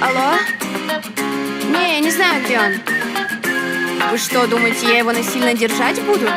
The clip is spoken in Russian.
Алло? Не, я не знаю, где он. Вы что, думаете, я его насильно держать буду?